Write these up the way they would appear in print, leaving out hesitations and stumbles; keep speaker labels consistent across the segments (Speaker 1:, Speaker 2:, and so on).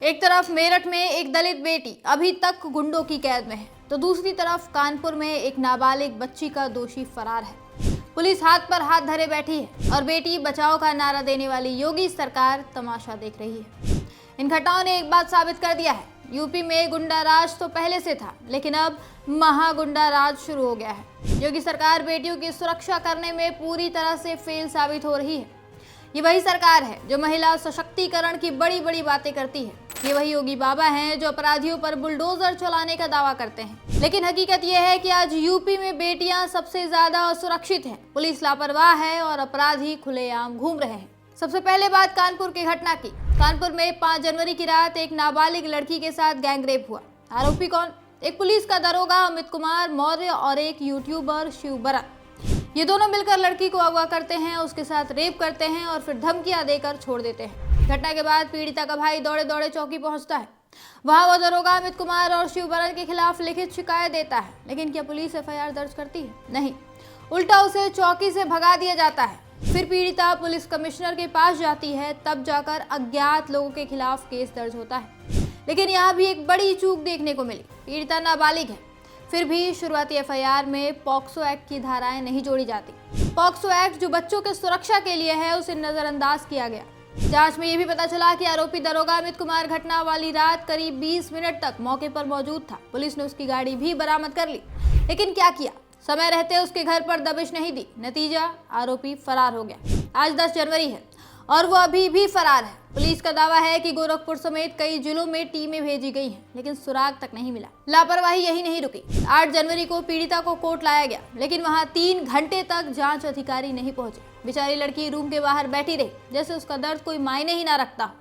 Speaker 1: एक तरफ मेरठ में एक दलित बेटी अभी तक गुंडों की कैद में है, तो दूसरी तरफ कानपुर में एक नाबालिग बच्ची का दोषी फरार है। पुलिस हाथ पर हाथ धरे बैठी है और बेटी बचाओ का नारा देने वाली योगी सरकार तमाशा देख रही है। इन घटनाओं ने एक बात साबित कर दिया है, यूपी में गुंडा राज तो पहले से था, लेकिन अब महागुंडा राज शुरू हो गया है। योगी सरकार बेटियों की सुरक्षा करने में पूरी तरह से फेल साबित हो रही है। ये वही सरकार है जो महिला सशक्तिकरण की बड़ी बड़ी बातें करती है। ये वही योगी बाबा हैं जो अपराधियों पर बुलडोजर चलाने का दावा करते हैं। लेकिन हकीकत यह है कि आज यूपी में बेटियां सबसे ज्यादा असुरक्षित हैं। पुलिस लापरवाह है और अपराधी खुलेआम घूम रहे हैं। सबसे पहले बात कानपुर की घटना की। कानपुर में 5 जनवरी की रात एक नाबालिग लड़की के साथ गैंगरेप हुआ। आरोपी कौन? एक पुलिस का दरोगा अमित कुमार मौर्य और एक यूट्यूबर शिव बरन। ये दोनों मिलकर लड़की को अगवा करते हैं, उसके साथ रेप करते हैं और फिर धमकियां देकर छोड़ देते हैं। घटना के बाद पीड़िता का भाई दौड़े दौड़े चौकी पहुंचता है। वहां वो दरोगा अमित कुमार और शिव बरन के खिलाफ लिखित शिकायत देता है, लेकिन क्या पुलिस एफआईआर दर्ज करती है? नहीं, उल्टा उसे चौकी से भगा दिया जाता है। फिर पीड़िता पुलिस कमिश्नर के पास जाती है, तब जाकर अज्ञात लोगों के खिलाफ केस दर्ज होता है। लेकिन यहाँ भी एक बड़ी चूक देखने को मिली। पीड़िता नाबालिग है, फिर भी शुरुआती एफआईआर में पॉक्सो एक्ट की धाराएं नहीं जोड़ी जाती। पॉक्सो एक्ट जो बच्चों के सुरक्षा के लिए है, उसे नजरअंदाज किया गया। जांच में यह भी पता चला कि आरोपी दरोगा अमित कुमार घटना वाली रात करीब 20 मिनट तक मौके पर मौजूद था। पुलिस ने उसकी गाड़ी भी बरामद कर ली, लेकिन क्या किया? समय रहते उसके घर पर दबिश नहीं दी। नतीजा, आरोपी फरार हो गया। आज 10 जनवरी है और वो अभी भी फरार है। पुलिस का दावा है कि गोरखपुर समेत कई जिलों में टीमें भेजी गई हैं, लेकिन सुराग तक नहीं मिला। लापरवाही यही नहीं रुकी। 8 जनवरी को पीड़िता को कोर्ट लाया गया, लेकिन वहां 3 घंटे तक जांच अधिकारी नहीं पहुंचे। बेचारी लड़की रूम के बाहर बैठी रही, जैसे उसका दर्द कोई मायने ही ना रखता।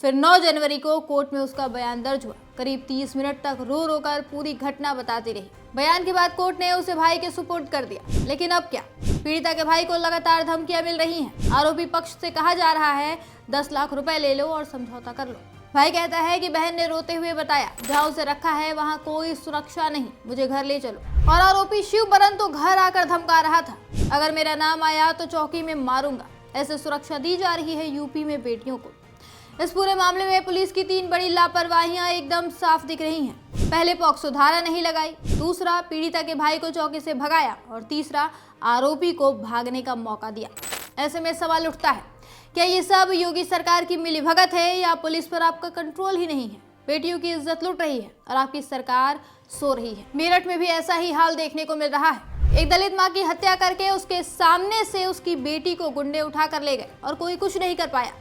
Speaker 1: फिर 9 जनवरी को कोर्ट में उसका बयान दर्ज हुआ। करीब 30 मिनट तक रो रो कर पूरी घटना बताती रही। बयान के बाद कोर्ट ने उसे भाई के सुपुर्द कर दिया। लेकिन अब क्या? पीड़िता के भाई को लगातार धमकियां मिल रही हैं। आरोपी पक्ष से कहा जा रहा है 10 लाख रुपए ले लो और समझौता कर लो। भाई कहता है कि बहन ने रोते हुए बताया, जहाँ उसे रखा है वहाँ कोई सुरक्षा नहीं, मुझे घर ले चलो। और आरोपी शिव बरन तो घर आकर धमका रहा था, अगर मेरा नाम आया तो चौकी में मारूंगा। ऐसे सुरक्षा दी जा रही है यूपी में बेटियों को। इस पूरे मामले में पुलिस की 3 बड़ी लापरवाहियां एकदम साफ दिख रही हैं। पहले पॉक्सो धारा नहीं लगाई, दूसरा पीड़िता के भाई को चौकी से भगाया और तीसरा आरोपी को भागने का मौका दिया। ऐसे में सवाल उठता है, क्या ये सब योगी सरकार की मिलीभगत है या पुलिस पर आपका कंट्रोल ही नहीं है? बेटियों की इज्जत लुट रही है और आपकी सरकार सो रही है। मेरठ में भी ऐसा ही हाल देखने को मिल रहा है। एक दलित मां की हत्या करके उसके सामने से उसकी बेटी को गुंडे उठा कर ले गए और कोई कुछ नहीं कर पाया।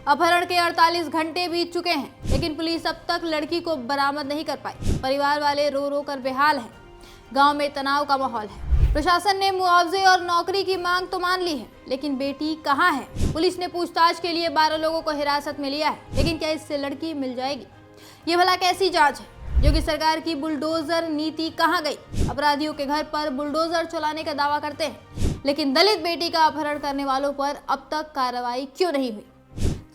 Speaker 1: अपहरण के 48 घंटे बीत चुके हैं, लेकिन पुलिस अब तक लड़की को बरामद नहीं कर पाई। परिवार वाले रो रो कर बेहाल हैं। गांव में तनाव का माहौल है। प्रशासन ने मुआवजे और नौकरी की मांग तो मान ली है, लेकिन बेटी कहाँ है? पुलिस ने पूछताछ के लिए 12 लोगों को हिरासत में लिया है, लेकिन क्या इससे लड़की मिल जाएगी? ये भला कैसी जांच है? योगी सरकार की बुलडोजर नीति कहाँ गई? अपराधियों के घर पर बुलडोजर चलाने का दावा करते हैं, लेकिन दलित बेटी का अपहरण करने वालों पर अब तक कार्रवाई क्यों नहीं हुई?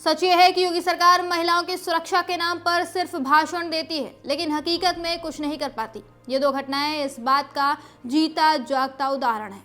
Speaker 1: सच ये है कि योगी सरकार महिलाओं की सुरक्षा के नाम पर सिर्फ भाषण देती है, लेकिन हकीकत में कुछ नहीं कर पाती। ये 2 घटनाएं इस बात का जीता जागता उदाहरण है।